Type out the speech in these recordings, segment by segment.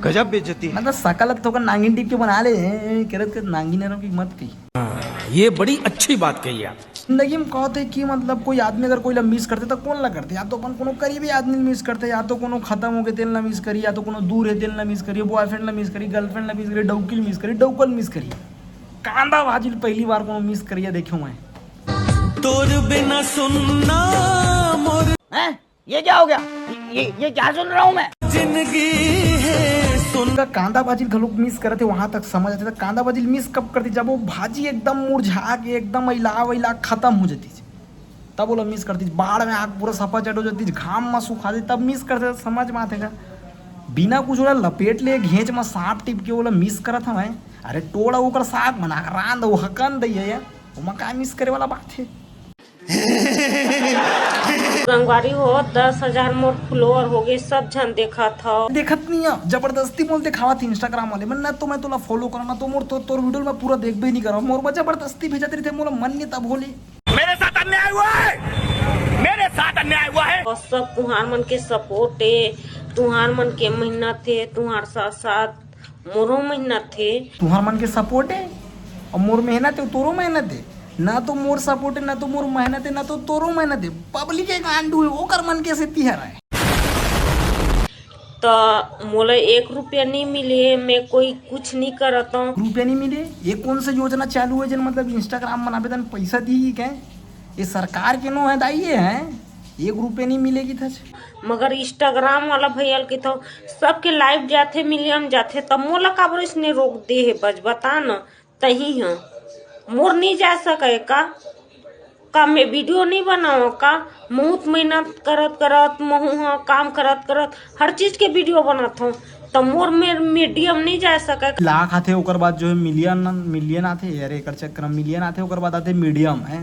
गजब बेइज्जती मतलब सकल तो नांगिन टिप के बना ले करत के नांगिन नरव की मत की ये बड़ी अच्छी बात कही आप जिंदगी में कहते कि मतलब कोई आदमी अगर कोई ला मिस करते तो कौन ला करते या तो अपन कोनो करीबी आदमी मिस करते या तो कोनो खत्म हो गए तेल ना मिस करी या तो कोनो दूर है तेल ना मिस करी बॉयफ्रेंड ला मिस करी गर्लफ्रेंड ला मिस करी डौकिल मिस करी डौकल मिस करी कांदा भाजिल पहली बार कोनो मिस करिया देखो मैं तोर बिना सुनना मोर हैं ये क्या हो गया ये क्या सुन रहा हूँ मैं जिंदगी है का कांदा भाजिल घलोक मिस करते वहां तक समझ आते कांदा भाजिल मिस कब करती जब वो भाजी एकदम मुरझा के एकदम इला खत्म हो जाती तब बोला मिस करती बाढ़ में आग पूरा सफा चट हो जाती घाम में सुखा दी तब मिस करते समझ में आते का बिना कुछ बोला लपेट ले घेंच में सांप टिप के बोला मिस करा था मैं अरे टोड़ा ओकर साग बना कर रांध वो हकन दैया वो का मिस करे वाला बात है गंगवारी हो 10,000 मोर फॉलोअर हो गए सब जन देखा था देखत नहीं है जबरदस्ती बोल दिखावा थी इंस्टाग्राम वाले मैं ना तो मैं तुला फॉलो करना तो मोर तो तोर वीडियो में पूरा देख भी नहीं करा मोर जबरदस्ती भेजत रही थे मोर मन नहीं तब बोले मेरे साथ अन्याय हुआ है मेरे साथ अन्याय हुआ है और सब तुम्हार मन के सपोर्ट है तुम्हार मन के मेहनत थे तुम्हार साथ साथ मोरो मेहनत थे तुम्हार मन के सपोर्ट है और मोर मेहनत है तोरो मेहनत है ना तो मोर सपोर्ट है ना तो मोर मेहनत है ना तो तोरो मेहनत है पब्लिक एक आंडू है ओकर मन कैसे तिहर है तो मोला 1 रुपया नहीं मिले मैं कोई कुछ नहीं करता हूँ रुपया नहीं मिले ये कौन सा योजना चालू है जन मतलब इंस्टाग्राम में आवेदन पैसा दी क्या ये सरकार के नो है दाइए है 1 रुपया नहीं मिलेगी था मगर इंस्टाग्राम वाला भैया के तो सबके लाइव जाते मिलियन जाते तब मोला काबर इसने रोक दे है बज बता न तही है मोर नहीं जा सके का मैं वीडियो नहीं बनाओ का बहुत मेहनत करत करत महू काम करत करत हर चीज के वीडियो बनाता हूँ तो मोर में मीडियम नहीं जा सके लाख आते ओकर बाद जो है मिलियन आते अरे एकर चक्कर मिलियन आते ओकर बाद आते मीडियम है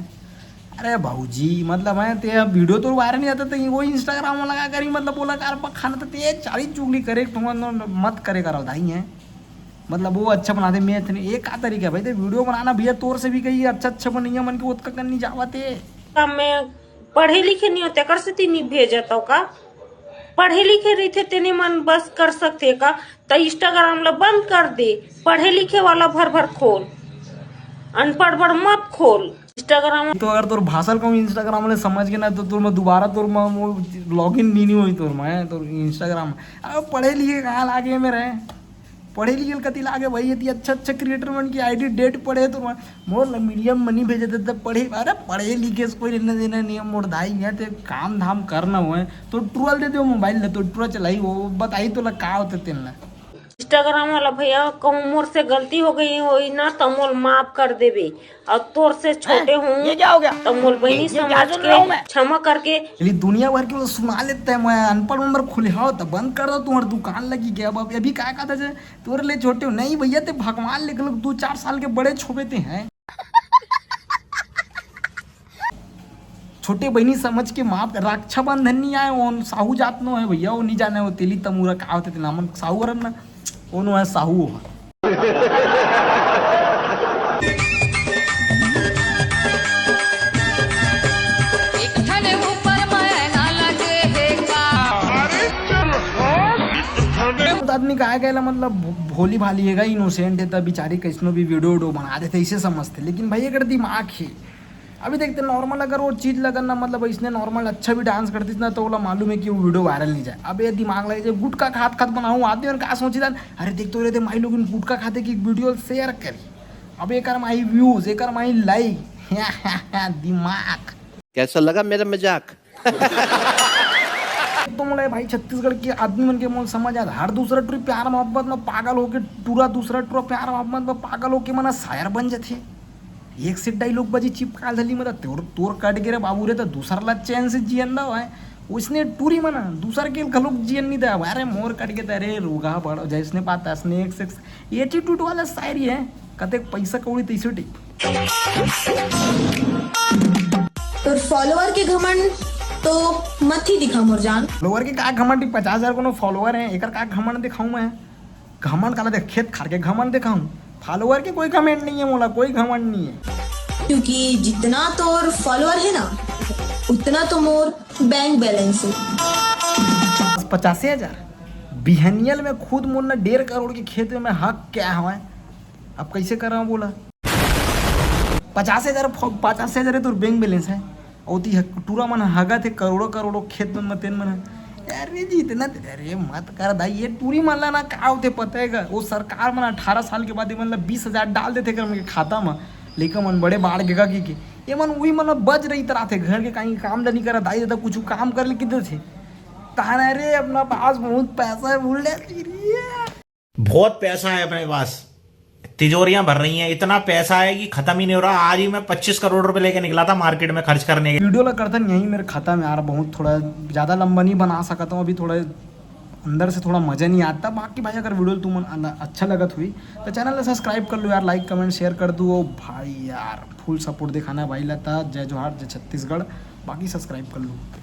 अरे भाऊजी मतलब है ते वीडियो तो वायरल नहीं आता तो वो इंस्टाग्राम में लगा करी मतलब बोला कार खाना तो ते चारी चुगली करे मत करे करा दाई है मतलब वो अच्छा बनाते मैं एक का तरीका है भाई तो वीडियो बनाना भैया तोर से भी कही अच्छा बनिया मन के उतका करनी जावते मैं पढ़े लिखे नहीं होते कर सकती नहीं भेजता का पढ़े लिखे रही थे तेने मन बस कर सकते का तो इंस्टाग्राम ला बंद कर दे पढ़े लिखे वाला भर खोल अनपढ़ भर मत खोल इंस्टाग्राम तो अगर तोर भाषा को इंस्टाग्राम में समझ के ना तो तोर में दोबारा तोर में लॉगिन नहीं हुई तोर में तो इंस्टाग्राम अब पढ़े लिखे कहाँ लागे में रहे पढ़े लिखे कति लागे भाई यदि अच्छा क्रिएटर मन की आईडी डेट पढ़े तो मोर मीडियम मनी भेजे थे तब पढ़े अरे पढ़े लिखे से कोई लेना देना नहीं है मोर दाई है तो काम धाम करना हुआ तो ट्रूअल दे दो मोबाइल ले तो ट्रूअल चलाई वो बताई तो का होते तेन इंस्टाग्राम वाला भैया कहूँ मोर से गलती हो गई हो ना तो मोल माफ कर देवे और तोर से छोटे हूँ ये क्या हो गया तो मोल बहनी समझ के क्षमा करके दुनिया भर के सुना लेते हैं मैं अनपढ़ नंबर खुले हो तो बंद कर दो तुम्हारी दुकान लगी गया अब अभी क्या कहता है तोरे ले छोटे हो नहीं भैया ते भगवान लिख लो 2-4 साल के बड़े छोपेते हैं छोटे बहनी समझ के माफ रक्षाबंधन नहीं आए वो साहू जात नो है भैया वो नहीं जाने वो तेली तमूरा का होते थे नामन साहू अरब ना वो नो है साहू आदमी का गया मतलब भोली भाली है इनोसेंट है तब बेचारी कैसनो भी वीडियो बना देते इसे समझते लेकिन भाई अगर दिमाग है अभी देखते नॉर्मल अगर वो चीज़ लगना मतलब इसने नॉर्मल अच्छा भी डांस करती ना तो बोला मालूम है कि वो वीडियो वायरल नहीं जाए अब ये दिमाग लगे जब गुटका खात बनाऊँ आदमी और क्या सोची था अरे देख तो रहे थे माई लोग गुटका खाते की वीडियो शेयर करी अब एक माई व्यूज एक माई लाइक दिमाग कैसा लगा मेरा मजाक तो मोला भाई छत्तीसगढ़ के आदमी मन के मोल समझ आया हर दूसरा टूर प्यार मोहब्बत में पागल होके टूरा दूसरा टूर प्यार मोहब्बत में पागल होके मना शायर बन जाते एक से डायलॉग बजी चिपकाल धली मतलब तोर कट गे रे बाबू रे तो दूसरा चैन से जियन दा है उसने टूरी मना दूसर के घलोक जियन नहीं था अरे मोर कट के अरे रोगा बड़ जैसने पाता स्नेक सेक्स एटीट्यूड वाला शायरी है कते पैसा कौड़ी तैसे टिक तो फॉलोअर के घमंड तो मत ही दिखा मुरजान। फॉलोअर के का घमंड 50,000 को फॉलोअर है, एक का घमंड दिखाऊं मैं? घमंड काला देख, खेत खार के घमंड दिखाऊं? फॉलोअर के कोई घमंड नहीं है मोला, कोई घमंड नहीं है। क्योंकि जितना तोर फॉलोअर है ना उतना तो मोर बैंक बैलेंस है। 85,000 बिहनियल में खुद मुन्ना 1.5 करोड़ के खेत में मैं हक क्या है? अब कैसे कर रहा हूँ बोला? 50,000 तो बैंक बैलेंस है और टूरा मन हगा थे करोड़ों खेत में मतेन मन। अरे जी इतना, अरे मत कर दाई, ये टूरी मन ला ना का होते पता है? वो सरकार मन 18 साल के बाद मतलब 20,000 डाल देते कर उनके खाता में, लेकिन मन बड़े बाढ़ गेगा की के ये मन वही मन बज रही तरह थे घर के कहीं काम नहीं करा दाई देता कुछ काम कर ले किधर थे ताना रे अपना पास बहुत पैसा है बोल बहुत पैसा है अपने पास, तिजोरियां भर रही हैं, इतना पैसा है कि खत्म ही नहीं हो रहा। आज ही मैं 25 करोड़ रुपए लेके निकला था मार्केट में खर्च करने के। वीडियो ला करता यही मेरे खाता में यार, बहुत थोड़ा ज़्यादा लंबा नहीं बना सकता हूँ अभी, थोड़ा अंदर से थोड़ा मज़ा नहीं आता। बाकी भाई अगर वीडियो तुम अच्छा लगत हुई तो चैनल को सब्सक्राइब कर लो यार, लाइक कमेंट शेयर कर दो भाई यार, फुल सपोर्ट दिखाना भाई लता। जय जोहार, जय छत्तीसगढ़। बाकी सब्सक्राइब कर लो।